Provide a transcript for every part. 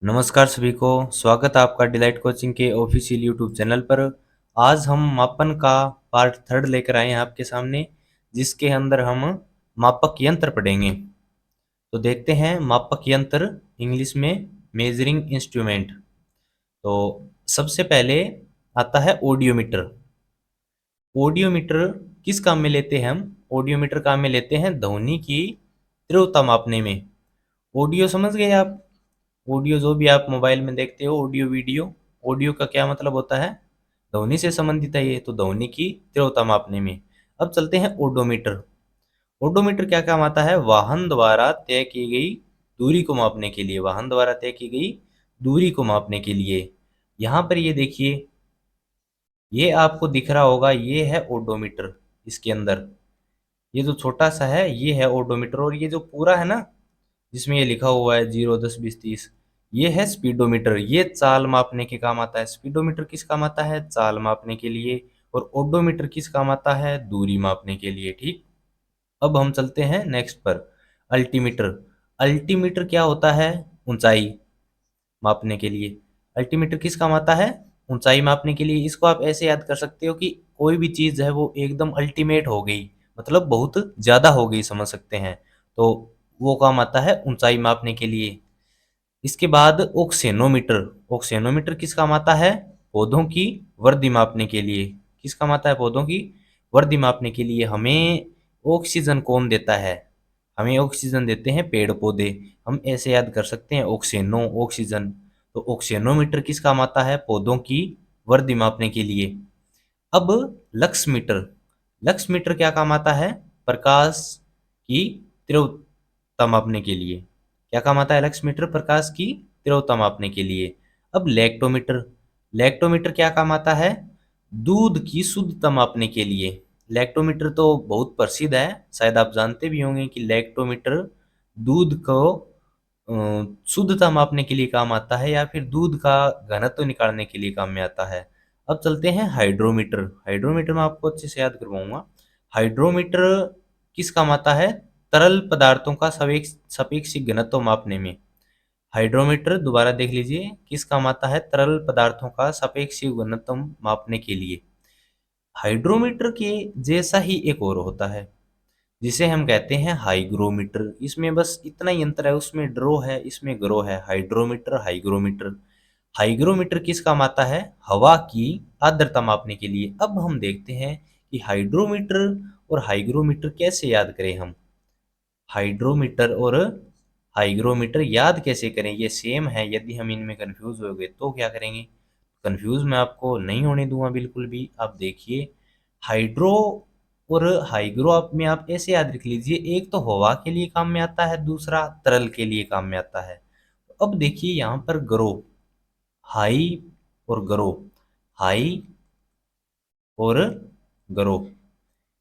नमस्कार सभी को। स्वागत है आपका डिलाइट कोचिंग के ऑफिशियल यूट्यूब चैनल पर। आज हम मापन का पार्ट थर्ड लेकर आए हैं आपके सामने, जिसके अंदर हम मापक यंत्र पढ़ेंगे। तो देखते हैं मापक यंत्र, इंग्लिश में मेजरिंग इंस्ट्रूमेंट। तो सबसे पहले आता है ऑडियोमीटर। ऑडियोमीटर किस काम में लेते हैं हम? ऑडियोमीटर काम में लेते हैं ध्वनि की तीव्रता मापने में। ऑडियो समझ गए आप? ऑडियो जो भी आप मोबाइल में देखते हो, ऑडियो वीडियो, ऑडियो का क्या मतलब होता है? ध्वनि से संबंधित है ये, तो ध्वनि की तीव्रता मापने में। अब चलते हैं ओडोमीटर। ओडोमीटर क्या काम आता है? वाहन द्वारा तय की गई दूरी को मापने के लिए। वाहन द्वारा तय की गई दूरी को मापने के लिए। यहाँ पर ये देखिए, ये आपको दिख रहा होगा, ये है ओडोमीटर। इसके अंदर ये जो छोटा सा है ये है ओडोमीटर, और ये जो पूरा है ना, जिसमें ये लिखा हुआ है 0, 10, 20, 30, ये है स्पीडोमीटर। ये चाल मापने के काम आता है। स्पीडोमीटर किस काम आता है? चाल मापने के लिए। और ओडोमीटर किस काम आता है? दूरी मापने के लिए। ठीक। अब हम चलते हैं नेक्स्ट पर, अल्टीमीटर। अल्टीमीटर क्या होता है? ऊंचाई मापने के लिए। अल्टीमीटर किस काम आता है? ऊंचाई मापने के लिए। इसको आप ऐसे याद कर सकते हो कि कोई भी चीज है वो एकदम अल्टीमेट हो गई, मतलब बहुत ज्यादा हो गई, समझ सकते हैं। तो वो काम आता है ऊंचाई मापने के लिए। इसके बाद ओक्सेनोमीटर। ओक्सेनोमीटर किस काम आता है? पौधों की वृद्धि मापने के लिए। किस काम आता है? पौधों की वृद्धि मापने के लिए। हमें ऑक्सीजन कौन देता है? हमें ऑक्सीजन देते हैं पेड़ पौधे। हम ऐसे याद कर सकते हैं, ऑक्सेनो, ऑक्सीजन। तो ऑक्सेनोमीटर किस काम आता है? पौधों की वृद्धि मापने के लिए। अब लक्समीटर। लक्समीटर क्या काम आता है? प्रकाश की तीव्रता मापने के लिए। क्या काम आता है लक्समीटर? प्रकाश की तीव्रता मापने के लिए। अब लैक्टोमीटर। लैक्टोमीटर क्या काम आता है? दूध की शुद्धता मापने के लिए। लैक्टोमीटर तो बहुत प्रसिद्ध है, शायद आप जानते भी होंगे कि लैक्टोमीटर दूध को शुद्धता मापने के लिए काम आता है, या फिर दूध का घनत्व निकालने के लिए काम में आता है। अब चलते हैं हाइड्रोमीटर। हाइड्रोमीटर में आपको अच्छे से याद करवाऊंगा। हाइड्रोमीटर किस काम आता है? तरल पदार्थों का सापेक्षिक घनत्व मापने में। हाइड्रोमीटर दोबारा देख लीजिए, किस काम आता है? तरल पदार्थों का सापेक्षिक घनत्व मापने के लिए। हाइड्रोमीटर के जैसा ही एक और होता है, जिसे हम कहते हैं हाईग्रोमीटर। इसमें बस इतना ही अंतर है, उसमें ड्रो है, इसमें ग्रो है। Hydrometer, hygrometer. हाईग्रोमीटर किस काम आता है? हवा की आर्द्रता मापने के लिए। अब हम देखते हैं कि हाइड्रोमीटर और हाईग्रोमीटर कैसे याद करें हम। हाइड्रोमीटर और हाइग्रोमीटर याद कैसे करें? ये सेम है। यदि हम इनमें कंफ्यूज हो गए तो क्या करेंगे? कंफ्यूज मैं आपको नहीं होने दूंगा बिल्कुल भी। आप देखिए, हाइड्रो और हाइग्रो आप में आप ऐसे याद रख लीजिए, एक तो हवा के लिए काम में आता है, दूसरा तरल के लिए काम में आता है। अब देखिए यहाँ पर ग्रो, हाई और ग्रो, हाई और ग्रो,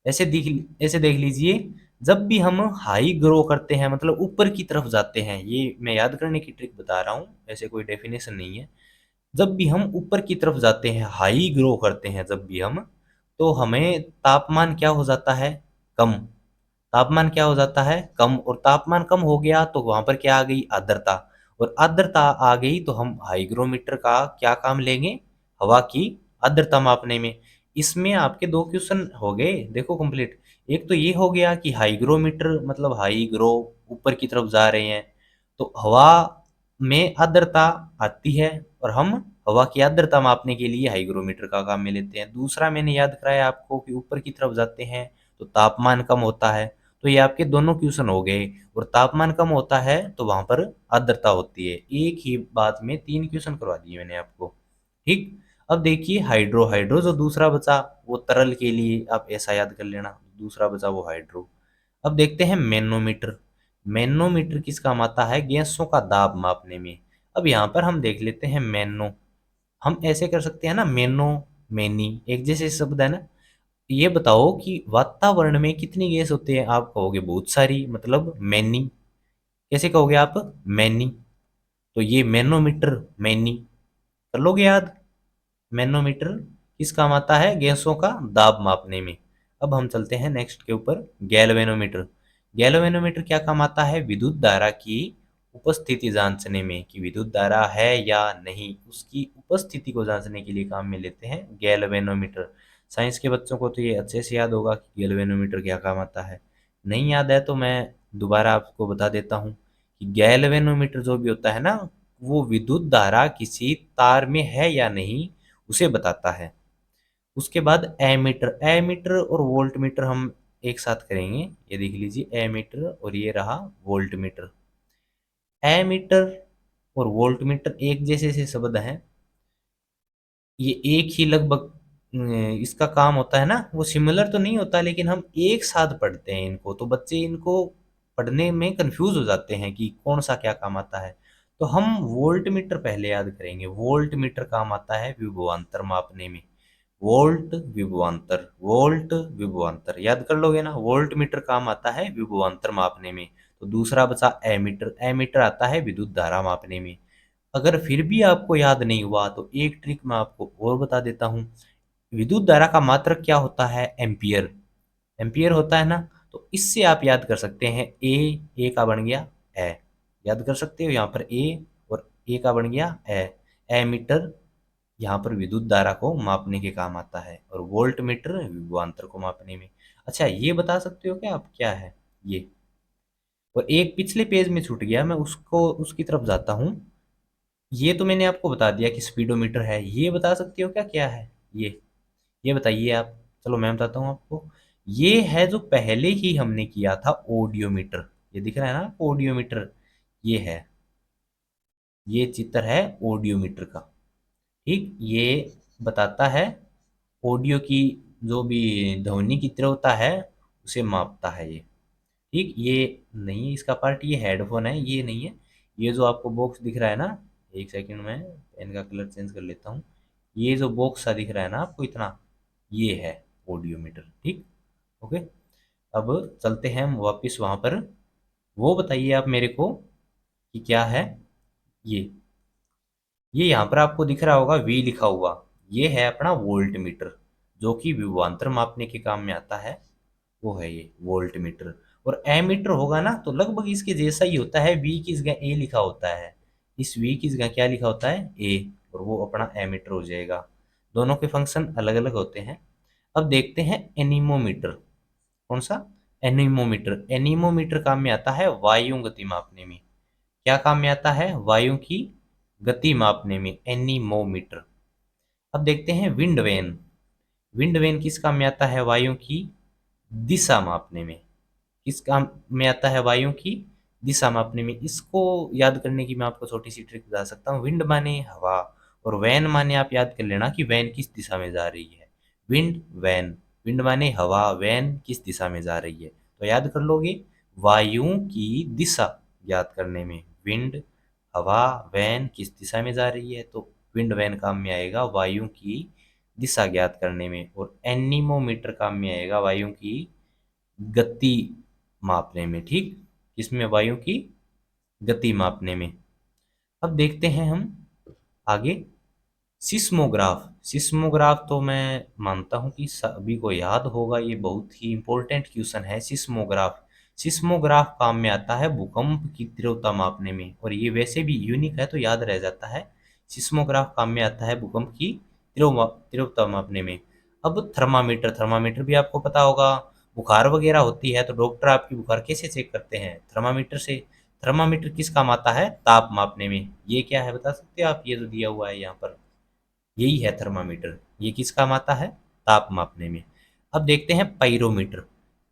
ऐसे देख लीजिए। जब भी हम हाई ग्रो करते हैं, मतलब ऊपर की तरफ जाते हैं, ये मैं याद करने की ट्रिक बता रहा हूँ, ऐसे कोई डेफिनेशन नहीं है। जब भी हम ऊपर की तरफ जाते हैं, हाई ग्रो करते हैं जब भी हम, तो हमें तापमान क्या हो जाता है? कम। तापमान क्या हो जाता है? कम। और तापमान कम हो गया तो वहां पर क्या आ गई? आर्द्रता। और आर्द्रता आ गई तो हम हाइग्रोमीटर का क्या काम लेंगे? हवा की आर्द्रता मापने में। इसमें आपके दो क्वेश्चन हो गए, देखो कंप्लीट। एक तो ये हो गया कि हाइग्रोमीटर मतलब हाई ग्रो, ऊपर की तरफ जा रहे हैं, तो हवा में आर्द्रता आती है, और हम हवा की आर्द्रता मापने के लिए हाइग्रोमीटर का काम में लेते हैं। दूसरा मैंने याद कराया आपको कि ऊपर की तरफ जाते हैं तो तापमान कम होता है। तो ये आपके दोनों क्वेश्चन हो गए। और तापमान कम होता है तो वहां पर आर्द्रता होती है। एक ही बात में तीन क्वेश्चन करवा दिए मैंने आपको। ठीक। अब देखिए हाइड्रो। हाइड्रो जो दूसरा बचा वो तरल के लिए, आप ऐसा याद कर लेना, दूसरा बचा वो हाइड्रो। अब देखते हैं मैनोमीटर। मैनोमीटर किस काम आता है? गैसों का दाब मापने में। अब यहाँ पर हम देख लेते हैं मैनो। हम ऐसे कर सकते हैं ना, मैनो, मैनी, एक जैसे शब्द है ना। ये बताओ कि वातावरण में कितनी गैस होती है? आप कहोगे बहुत सारी, मतलब मैनी। कैसे कहोगे आप? मैनी। तो ये मैनोमीटर, मैनी, कर लोगे याद? मैनोमीटर किस काम आता है? गैसों का दाब मापने में। अब हम चलते हैं नेक्स्ट के ऊपर, गैल्वेनोमीटर। गैल्वेनोमीटर क्या काम आता है? विद्युत धारा की उपस्थिति जांचने में कि विद्युत धारा है या नहीं, उसकी उपस्थिति को जांचने के लिए काम में लेते हैं गैल्वेनोमीटर। साइंस के बच्चों को तो ये अच्छे से याद होगा कि गैल्वेनोमीटर क्या काम आता है। नहीं याद है तो मैं दोबारा आपको बता देता हूँ कि गैल्वेनोमीटर जो भी होता है ना, वो विद्युत धारा किसी तार में है या नहीं उसे बताता है। उसके बाद एमीटर, एमीटर और वोल्ट मीटर हम एक साथ करेंगे। ये देख लीजिए एमीटर और ये रहा वोल्ट मीटर। एमीटर और वोल्ट मीटर एक जैसे से शब्द हैं, ये एक ही लगभग इसका काम होता है ना, वो सिमिलर तो नहीं होता लेकिन हम एक साथ पढ़ते हैं इनको, तो बच्चे इनको पढ़ने में कंफ्यूज हो जाते हैं कि कौन सा क्या काम आता है। तो हम वोल्ट मीटर पहले याद करेंगे। वोल्ट मीटर काम आता है विभवांतर मापने में। वोल्ट विभवांतर, वोल्ट विभवांतर याद कर लोगे ना। वोल्ट मीटर काम आता है विभवांतर मापने में। तो दूसरा बचा एमीटर, एमीटर आता है विद्युत धारा मापने में। अगर फिर भी आपको याद नहीं हुआ तो एक ट्रिक मैं आपको और बता देता हूँ। विद्युत धारा का मात्रक क्या होता है? एम्पियर। एम्पियर होता है ना, तो इससे आप याद कर सकते हैं ए का बन गया ए, याद कर सकते हो यहाँ पर ए, और ए का बन गया ए। एमीटर यहाँ पर विद्युत धारा को मापने के काम आता है, और वोल्ट मीटर विभवांतर को मापने में। अच्छा ये बता सकते हो क्या आप क्या है ये? और एक पिछले पेज में छूट गया, मैं उसको उसकी तरफ जाता हूँ। ये तो मैंने आपको बता दिया कि स्पीडोमीटर है। ये बता सकते हो क्या क्या है ये बताइए आप। चलो मैं बताता हूँ आपको। ये है जो पहले ही हमने किया था ऑडियोमीटर। ये दिख रहा है ना ऑडियोमीटर, ये है, ये चित्र है ऑडियोमीटर का। ठीक, ये बताता है ऑडियो की जो भी ध्वनि की तीव्रता है उसे मापता है ये। ठीक, ये नहीं है इसका पार्ट, ये हेडफोन है, ये नहीं है। ये जो आपको बॉक्स दिख रहा है ना, एक सेकंड में पेन का कलर चेंज कर लेता हूँ। ये जो बॉक्स सा दिख रहा है ना आपको इतना, ये है ऑडियोमीटर। ठीक, ओके। अब चलते हैं हम वापस वहाँ पर। वो बताइए आप मेरे को कि क्या है ये। ये यहाँ पर आपको दिख रहा होगा वी लिखा हुआ, ये है अपना वोल्ट मीटर, जो कि विभवांतर मापने के काम में आता है। वो है ये वोल्ट मीटर। और एमीटर होगा ना तो लगभग इसके जैसा ही होता है, वी की जगह ए लिखा होता है, इस वी की जगह क्या लिखा होता है? ए, और वो अपना एमीटर हो जाएगा। दोनों के फंक्शन अलग अलग होते हैं। अब देखते हैं एनीमोमीटर। कौन सा? एनीमोमीटर। एनीमोमीटर काम में आता है वायु गति मापने में। क्या काम में आता है? वायु की गति मापने में, एनीमोमीटर। अब देखते हैं विंड वेन। विंड वेन किस काम में आता है? वायु की दिशा मापने में। किस काम में आता है? वायु की दिशा मापने में। इसको याद करने की मैं आपको छोटी सी ट्रिक बता सकता हूँ। विंड माने हवा, और वैन माने आप याद कर लेना कि वैन किस दिशा में जा रही है। विंड वैन, विंड माने हवा, वैन किस दिशा में जा रही है, तो याद कर लोगे वायु की दिशा याद करने में। विंड, हवा, वैन किस दिशा में जा रही है, तो विंड वैन काम में आएगा वायु की दिशा ज्ञात करने में। और एनीमोमीटर काम में आएगा वायु की गति मापने में। ठीक, किसमें? वायु की गति मापने में। अब देखते हैं हम आगे सिस्मोग्राफ। सिस्मोग्राफ तो मैं मानता हूं कि सभी को याद होगा, ये बहुत ही इंपॉर्टेंट क्वेश्चन है। सिस्मोग्राफ, सिस्मोग्राफ काम में आता है भूकंप की तीव्रता मापने में, और ये वैसे भी यूनिक है तो याद रह जाता है। सिस्मोग्राफ काम में आता है भूकंप की तीव्रता मापने में। अब थर्मामीटर, थर्मामीटर भी आपको पता होगा। बुखार वगैरह होती है तो डॉक्टर आपकी बुखार कैसे चेक करते हैं? थर्मामीटर से। थर्मामीटर किस काम आता है? ताप मापने में। ये क्या है बता सकते हो आप? ये जो दिया हुआ है यहाँ पर, यही है थर्मामीटर। ये किस काम आता है? ताप मापने में। अब देखते हैं पाइरोमीटर।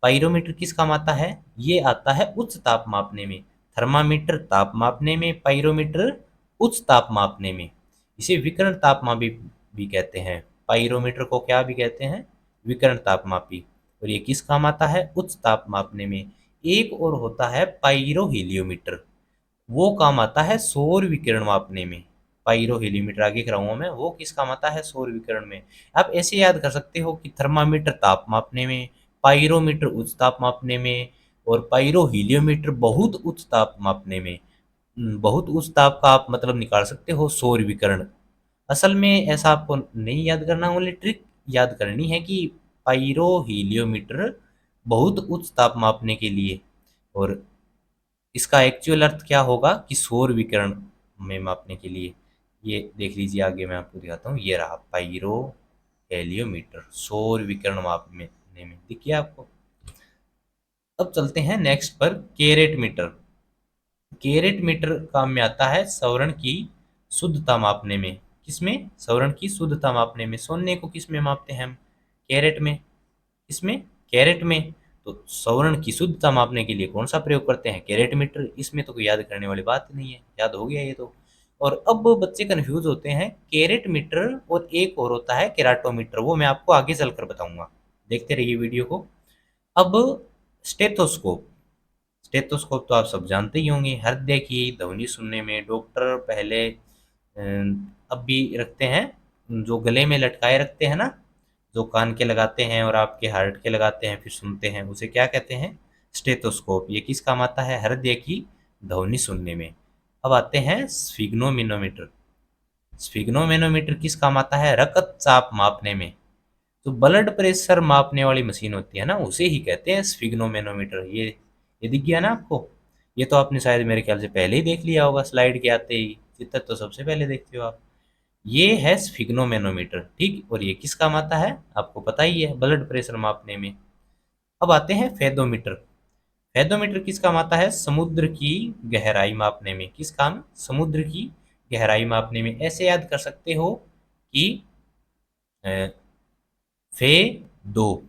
पाइरोमीटर किस काम आता है? ये आता है उच्च ताप मापने में। थर्मामीटर ताप मापने में, पाइरोमीटर उच्च ताप मापने में। इसे विकर्ण तापमापी भी कहते हैं। पाइरोमीटर को क्या भी कहते हैं? विकर्ण तापमापी। और ये किस काम आता है? उच्च ताप मापने में। एक और होता है पाइरो हीलियोमीटर, वो काम आता है सौर विकिरण मापने में। पाइरो हीलियोमीटर आगे कराऊंगा मैं, वो किस काम आता है? सौर विकिरण में। आप ऐसे याद कर सकते हो कि थर्मामीटर ताप मापने में, पाइरोमीटर उच्च ताप मापने में, और पाइरो हीलियोमीटर बहुत उच्च ताप मापने में। बहुत उच्च ताप का आप मतलब निकाल सकते हो सौर विकिरण। असल में ऐसा आपको नहीं याद करना, ओनली ट्रिक याद करनी है कि पाइरो हीलियोमीटर बहुत उच्च ताप मापने के लिए, और इसका एक्चुअल अर्थ क्या होगा कि सौर विकिरण में मापने के लिए। ये देख लीजिए, आगे मैं आपको दिखाता हूँ, ये रहा पायरो हेलियोमीटर, सौर विकिरण मापने में, दिखिए आपको। अब चलते हैं नेक्स्ट पर, कैरेट मीटर। कैरेट मीटर काम में आता है स्वर्ण की शुद्धता मापने में। किसमें? स्वर्ण की शुद्धता मापने में। सोने को किस में मापते हैं हम? कैरेट में। इसमें? कैरेट में। तो स्वर्ण की शुद्धता मापने के लिए कौन सा प्रयोग करते हैं? Carat metre. इसमें तो कोई याद करने वाली बात नहीं है, याद हो गया ये तो। और अब बच्चे कंफ्यूज होते हैं, कैरेट मीटर और एक और होता है केराटोमीटर, वो मैं आपको आगे चलकर बताऊंगा, देखते रहिए वीडियो को। अब स्टेथोस्कोप। स्टेथोस्कोप तो आप सब जानते ही होंगे, हृदय की ध्वनि सुनने में डॉक्टर पहले अब भी रखते हैं, जो गले में लटकाए रखते हैं ना, जो कान के लगाते हैं और आपके हार्ट के लगाते हैं फिर सुनते हैं, उसे क्या कहते हैं? स्टेथोस्कोप। ये किस काम आता है? हृदय की ध्वनि सुनने में। अब आते हैं स्फिग्नोमीनोमीटर। स्फिग्नोमेनोमीटर किस काम आता है? रक्तचाप मापने में। जो ब्लड प्रेशर मापने वाली मशीन होती है ना, उसे ही कहते हैं स्फिग्नोमेनोमीटर। ये दिख गया ना आपको? ये तो आपने शायद मेरे ख्याल से पहले ही देख लिया होगा, स्लाइड के आते ही, चित्र तो सबसे पहले देखते हो आप। ये है स्फिग्नोमेनोमीटर, ठीक। और ये किस काम आता है? आपको पता ही है, ब्लड प्रेशर मापने में। अब आते हैं फेदोमीटर। फेदोमीटर किस काम आता है? समुद्र की गहराई मापने में। किस काम? समुद्र की गहराई मापने में। ऐसे याद कर सकते हो कि अ, फे दो,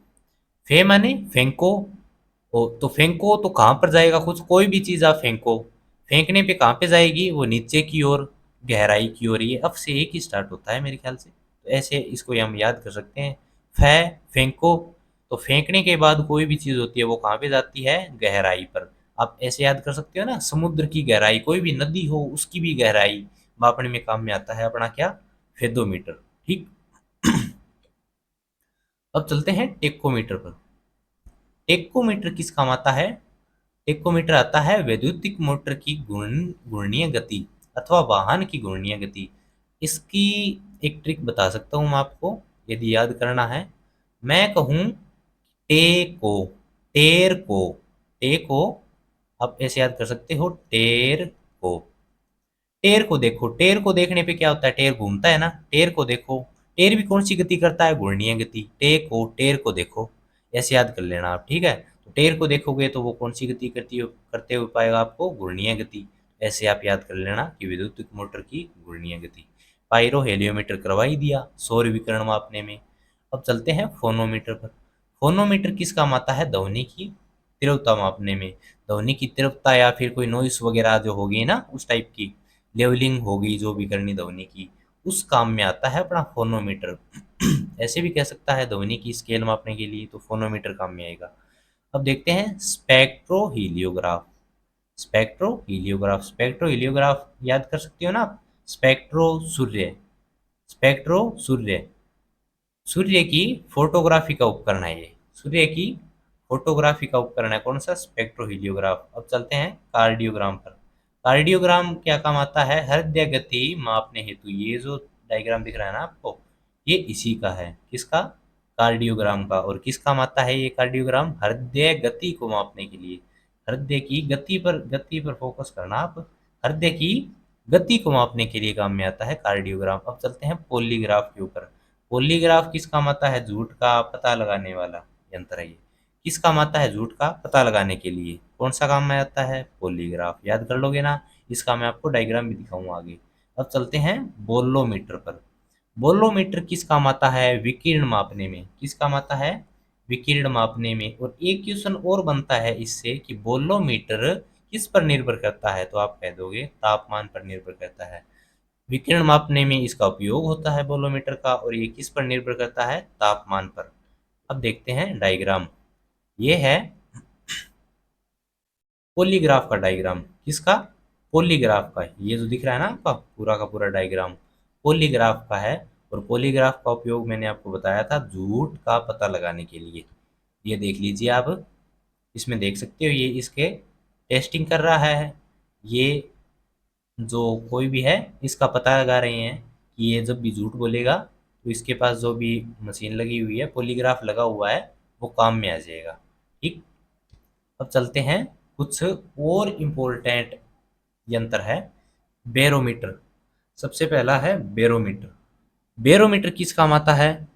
फे माने फेंको। ओ तो फेंको तो कहाँ पर जाएगा? कुछ कोई भी चीज आप फेंको, फेंकने पे कहाँ पे जाएगी? वो नीचे की ओर, गहराई की ओर। ये अब से एक ही स्टार्ट होता है मेरे ख्याल से, तो ऐसे इसको हम याद कर सकते हैं। फै, फेंको। तो फेंकने के बाद कोई भी चीज होती है वो कहाँ पे जाती है? गहराई पर। आप ऐसे याद कर सकते हो ना, समुद्र की गहराई, कोई भी नदी हो उसकी भी गहराई मापने में काम में आता है अपना क्या? फेदोमीटर, ठीक। अब चलते हैं टेकोमीटर पर। टेकोमीटर किस काम आता है? टेकोमीटर आता है वैद्युतिक मोटर की घूर्णीय गति अथवा वाहन की घूर्णीय गति। इसकी एक ट्रिक बता सकता हूँ मैं आपको, यदि याद करना है। मैं कहूँ टे को, टेर को, टे को, आप ऐसे याद कर सकते हो, टेर को। टेर को देखो, टेर को देखने पे क्या होता है? टेर घूमता है ना, टेर को देखो। टेर भी कौन सी गति करता है? घूर्णीय गति। टे को, टेर को देखो, ऐसे याद कर लेना आप, ठीक है। तो टेर को देखोगे तो वो कौन सी गति करते हुए पाएगा आपको? घूर्णीय गति। ऐसे आप याद कर लेना कि विद्युत मोटर की घूर्णीय गति। पायरो हेलियोमीटर करवा ही दिया सौर विकिरण मापने में। अब चलते हैं फोनोमीटर पर। फोनोमीटर किस काम आता है? ध्वनि की तीव्रता मापने में। ध्वनि की तीव्रता या फिर कोई नॉइस वगैरह जो होगी ना, उस टाइप की लेवलिंग होगी जो भी करनी ध्वनि की, उस काम में आता है अपना फोनोमीटर। ऐसे भी कह सकता है ध्वनि की स्केल मापने के लिए, तो फोनोमीटर काम में आएगा। अब देखते हैं स्पेक्ट्रोहीलियोग्राफ। स्पेक्ट्रोहीलियोग्राफ, स्पेक्ट्रोहीलियोग्राफ याद कर सकते हो ना आप? स्पेक्ट्रो सूर्य, स्पेक्ट्रो सूर्य, सूर्य की फोटोग्राफी का उपकरण है ये। सूर्य की फोटोग्राफी का उपकरण है कौन सा? स्पेक्ट्रोहीलियोग्राफ। अब चलते हैं कार्डियोग्राम पर। कार्डियोग्राम क्या काम आता है? हृदय गति मापने हेतु। ये जो डायग्राम दिख रहा है ना आपको, ये इसी का है। किसका? कार्डियोग्राम का। और किस काम आता है ये कार्डियोग्राम? हृदय गति को मापने के लिए। हृदय की गति पर फोकस करना आप। हृदय की गति को मापने के लिए काम में आता है कार्डियोग्राम। अब चलते हैं पॉलीग्राफ के ऊपर। पॉलीग्राफ किस काम आता है? झूठ का पता लगाने वाला यंत्र है ये। किस काम आता है? झूठ का पता लगाने के लिए। कौन सा काम में आता है? पॉलीग्राफ। याद कर लोगे ना? इसका मैं आपको डायग्राम भी दिखाऊंगा आगे। अब चलते हैं बोलोमीटर पर। बोलोमीटर किस काम आता है? विकिरण मापने में। किस काम आता है? विकिरण मापने में। और एक क्वेश्चन और बनता है इससे कि बोलोमीटर किस पर निर्भर करता है? तो आप कह दोगे तापमान पर निर्भर करता है। विकिरण मापने में इसका उपयोग होता है बोलोमीटर का, और ये किस पर निर्भर करता है? तापमान पर। अब देखते हैं डायग्राम। ये है पॉलीग्राफ का डायग्राम। किसका? पॉलीग्राफ का। ये जो दिख रहा है ना आपका पूरा का पूरा डायग्राम, पॉलीग्राफ का है। और पॉलीग्राफ का उपयोग मैंने आपको बताया था झूठ का पता लगाने के लिए। ये देख लीजिए आप, इसमें देख सकते हो, ये इसके टेस्टिंग कर रहा है। ये जो कोई भी है इसका पता लगा रहे हैं कि ये जब भी झूठ बोलेगा तो इसके पास जो भी मशीन लगी हुई है, पॉलीग्राफ लगा हुआ है, वो काम में आ जाएगा, ठीक। अब चलते हैं कुछ और इम्पोर्टेंट यंत्र है बैरोमीटर। सबसे पहला है बैरोमीटर। बैरोमीटर किस काम आता है?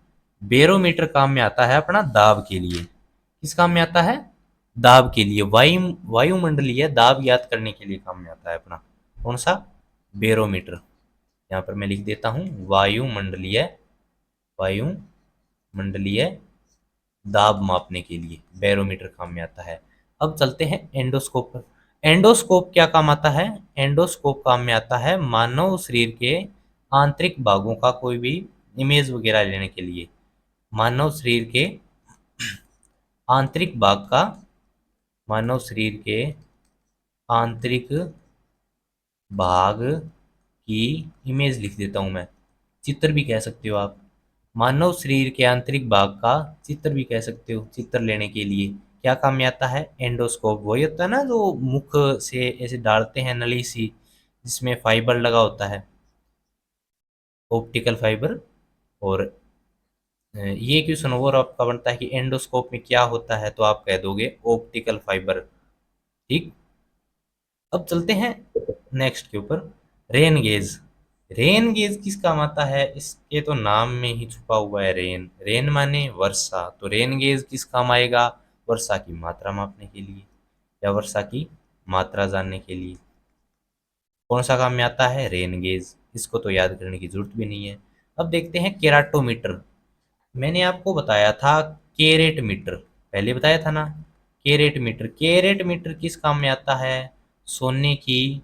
बैरोमीटर काम में आता है अपना दाब के लिए। किस काम में आता है? दाब के लिए, वायुमंडलीय दाब ज्ञात करने के लिए काम में आता है अपना। कौन सा? बैरोमीटर। यहाँ पर मैं लिख देता हूँ वायुमंडलीय दाब मापने के लिए बैरोमीटर काम में आता है। अब चलते हैं एंडोस्कोप पर। एंडोस्कोप क्या काम आता है? एंडोस्कोप काम में आता है मानव शरीर के आंतरिक भागों का कोई भी इमेज वगैरह लेने के लिए। मानव शरीर के आंतरिक भाग का, मानव शरीर के आंतरिक भाग की इमेज लिख देता हूं मैं, चित्र भी कह सकते हो आप। मानव शरीर के आंतरिक भाग का चित्र भी कह सकते हो। चित्र लेने के लिए क्या काम में आता है? एंडोस्कोप। वही होता है ना जो मुख से ऐसे डालते हैं नली सी, जिसमें फाइबर लगा होता है, ऑप्टिकल फाइबर। और ये क्वेश्चन और आपका बनता है कि एंडोस्कोप में क्या होता है, तो आप कह दोगे ऑप्टिकल फाइबर। ठीक। अब चलते हैं नेक्स्ट के ऊपर, रेन गेज। रेन गेज किस काम आता है? इसके तो नाम में ही छुपा हुआ है रेन। रेन माने वर्षा, तो रेन गेज किस काम आएगा? वर्षा की मात्रा मापने के लिए या वर्षा की मात्रा जानने के लिए। कौन सा काम में आता है? Rain gauge. इसको तो याद करने की जरूरत भी नहीं है। अब देखते हैं केराटोमीटर। मैंने आपको बताया था केरेट मीटर, पहले बताया था ना। केरेट मीटर, केरेट मीटर किस काम में आता है? सोने की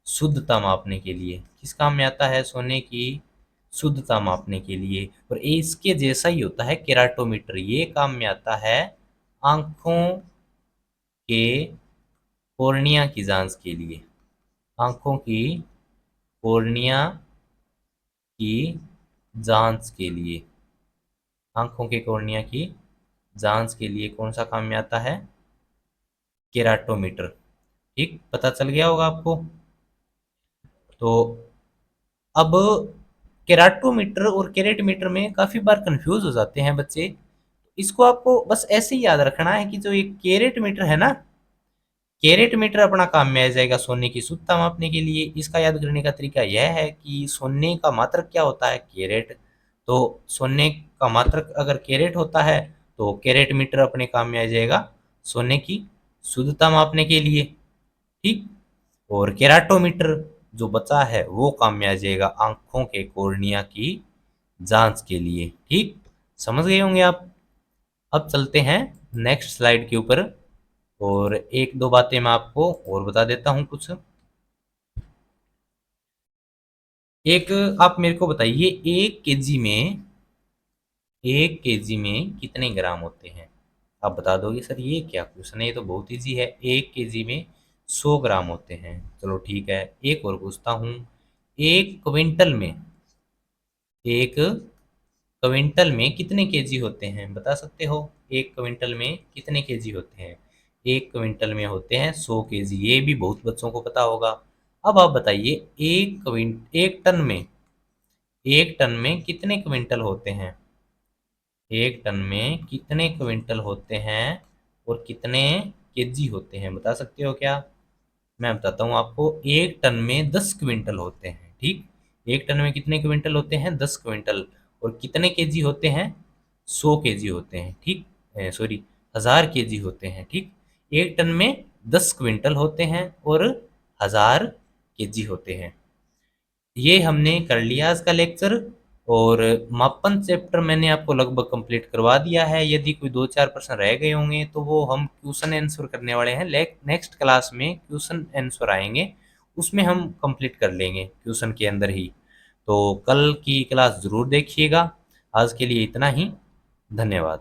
शुद्धता मापने के लिए। किस काम में आता है? सोने की शुद्धता मापने के लिए। और इसके जैसा ही होता है केराटोमीटर, ये काम में आता है आंखों के कॉर्निया की जांच के लिए। आंखों की कॉर्निया की जांच के लिए, आंखों के कॉर्निया की जांच के लिए कौन सा काम में आता है? केराटोमीटर। ठीक, पता चल गया होगा आपको। तो अब केराटोमीटर और केरेटमीटर में काफी बार कंफ्यूज हो जाते हैं बच्चे। इसको आपको बस ऐसे ही याद रखना है कि जो ये केरेट मीटर है ना, केरेट मीटर अपना काम में आ जाएगा सोने की शुद्धता मापने के लिए। इसका याद करने का तरीका यह है कि सोने का मात्रक क्या होता है? कैरेट। तो सोने का मात्रक अगर कैरेट होता है तो कैरेट मीटर अपने काम में आ जाएगा सोने की शुद्धता मापने के लिए। ठीक। और केराटोमीटर जो बचा है वो काम में आ जाएगा आंखों के कॉर्निया की जांच के लिए। ठीक, समझ गए होंगे आप। अब चलते हैं नेक्स्ट स्लाइड के ऊपर, और एक दो बातें मैं आपको और बता देता हूँ कुछ। एक आप मेरे को बताइए, एक केजी में कितने ग्राम होते हैं? आप बता दोगे सर ये क्या क्वेश्चन है, ये तो बहुत इजी है। एक केजी में 100 ग्राम होते हैं। चलो ठीक है, एक और पूछता हूँ। एक क्विंटल में एक क्विंटल में कितने केजी होते हैं? बता सकते हो? एक क्विंटल में कितने केजी होते हैं? एक क्विंटल में होते हैं 100 केजी। ये भी बहुत बच्चों को पता होगा। अब आप बताइए, एक टन में कितने क्विंटल होते हैं? एक टन में कितने क्विंटल होते हैं और कितने केजी होते हैं? बता सकते हो क्या? मैं बताता हूँ आपको। एक टन में 10 क्विंटल होते हैं। ठीक, एक टन में कितने क्विंटल होते हैं? 10 क्विंटल। और कितने केजी होते हैं? 100 केजी होते हैं। ठीक, सॉरी, 1000 केजी होते हैं। ठीक, एक टन में 10 क्विंटल होते हैं और 1000 केजी होते हैं। ये हमने कर लिया आज का लेक्चर। और मापन चैप्टर मैंने आपको लगभग कंप्लीट करवा दिया है। यदि कोई दो चार प्रश्न रह गए होंगे तो वो हम क्वेश्चन आंसर करने वाले हैं। नेक्स्ट क्लास में क्वेश्चन आंसर आएंगे, उसमें हम कंप्लीट कर लेंगे क्वेश्चन के अंदर ही। तो कल की क्लास ज़रूर देखिएगा। आज के लिए इतना ही। धन्यवाद।